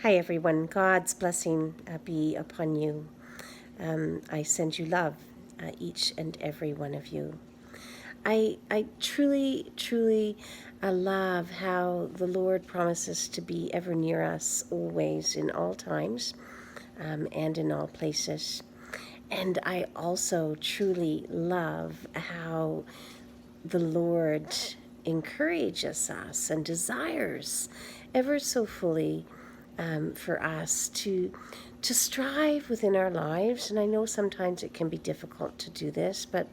Hi everyone, God's blessing be upon you. I send you love, each and every one of you. I truly love how the Lord promises to be ever near us always in all times and in all places. And I also truly love how the Lord encourages us and desires ever so fully for us to strive within our lives. And I know sometimes it can be difficult to do this, but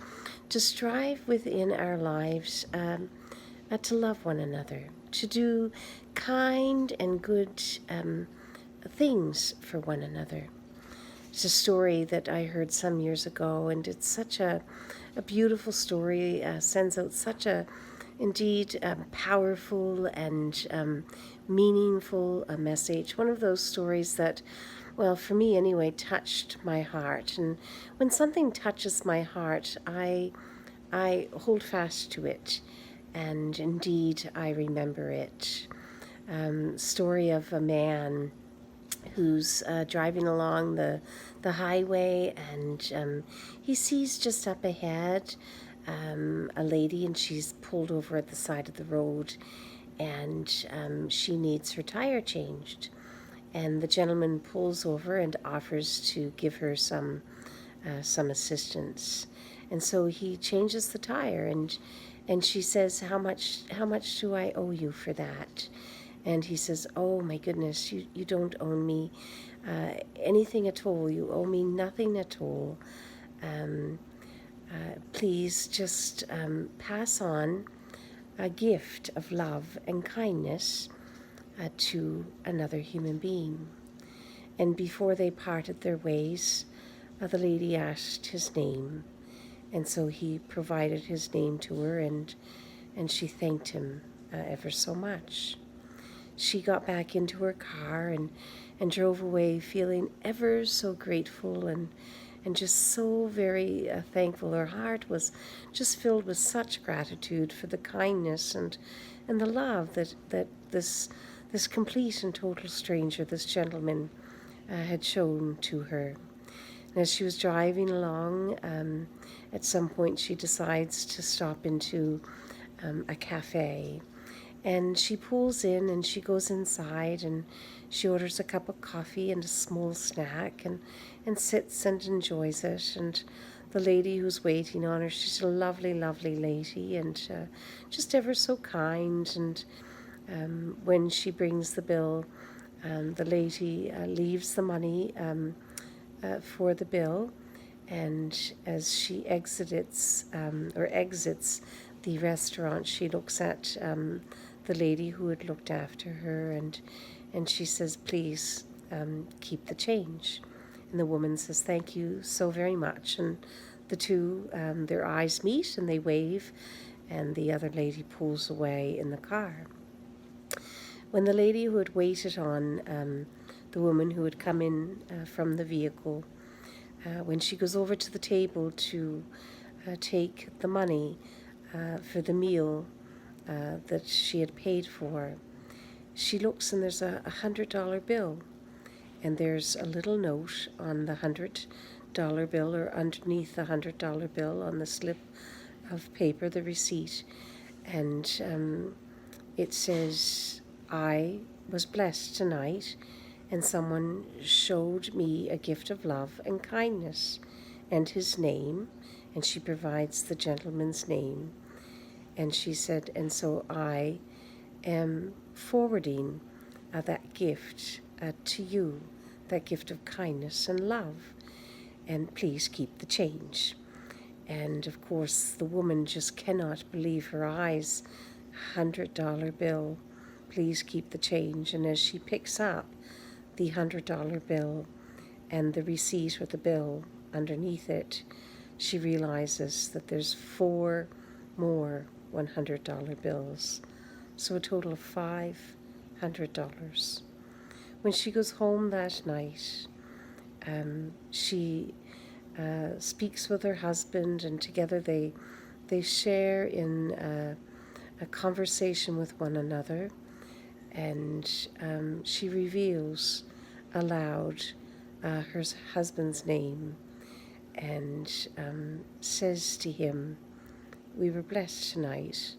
to strive within our lives to love one another, to do kind and good things for one another. It's a story that I heard some years ago, and it's such a beautiful story, sends out such a, indeed, powerful and meaningful message. One of those stories that, well, for me anyway, touched my heart. And when something touches my heart, I hold fast to it, and indeed I remember it. Story of a man who's driving along the highway, and he sees just up ahead a lady, and she's pulled over at the side of the road, and she needs her tire changed. And the gentleman pulls over and offers to give her some assistance. And so he changes the tire, and she says, how much do I owe you for that? And he says, oh my goodness, you don't owe me anything at all. You owe me nothing at all. Please just pass on a gift of love and kindness to another human being. And before they parted their ways, the lady asked his name. And so he provided his name to her, and she thanked him ever so much. She got back into her car and drove away feeling ever so grateful and just so very thankful. Her heart was just filled with such gratitude for the kindness and the love that this complete and total stranger, this gentleman, had shown to her. And as she was driving along, at some point she decides to stop into a cafe. And she pulls in and she goes inside and she orders a cup of coffee and a small snack and sits and enjoys it. And the lady who's waiting on her, she's a lovely, lovely lady, and just ever so kind. And when she brings the bill, the lady leaves the money for the bill. And as she exits the restaurant, she looks at the lady who had looked after her, and she says, please keep the change. And the woman says, thank you so very much. And the two, their eyes meet and they wave, and the other lady pulls away in the car. When the lady who had waited on the woman who had come in from the vehicle, when she goes over to the table to take the money for the meal that she had paid for, she looks and there's a $100 bill, and there's a little note on the $100 bill, or underneath the $100 bill on the slip of paper, the receipt, and it says, I was blessed tonight, and someone showed me a gift of love and kindness, and his name, and she provides the gentleman's name. And she said, and so I am forwarding that gift to you, that gift of kindness and love, and please keep the change. And of course, the woman just cannot believe her eyes. $100 bill, please keep the change. And as she picks up the $100 bill and the receipt or the bill underneath it, she realizes that there's 4 more $100 bills, so a total of $500. When she goes home that night, she speaks with her husband, and together they share in a conversation with one another, and she reveals aloud her husband's name, and says to him, "We were blessed tonight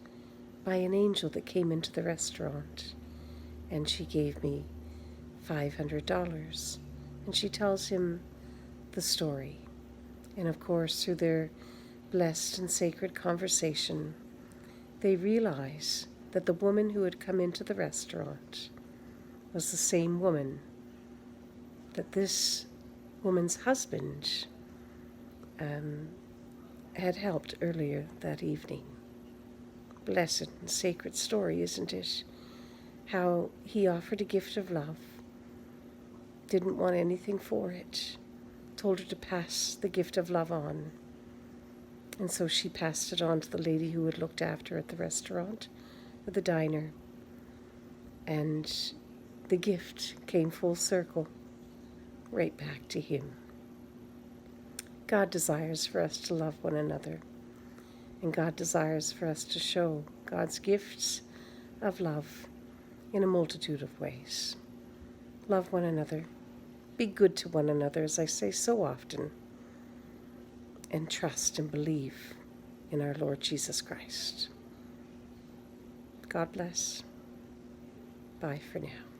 by an angel that came into the restaurant, and she gave me $500. And she tells him the story. And of course, through their blessed and sacred conversation, they realize that the woman who had come into the restaurant was the same woman that this woman's husband had helped earlier that evening. Blessed and sacred story, isn't it? How he offered a gift of love, didn't want anything for it, told her to pass the gift of love on. And so she passed it on to the lady who had looked after her at the restaurant, or the diner. And the gift came full circle, right back to him. God desires for us to love one another. And God desires for us to show God's gifts of love in a multitude of ways. Love one another. Be good to one another, as I say so often. And trust and believe in our Lord Jesus Christ. God bless. Bye for now.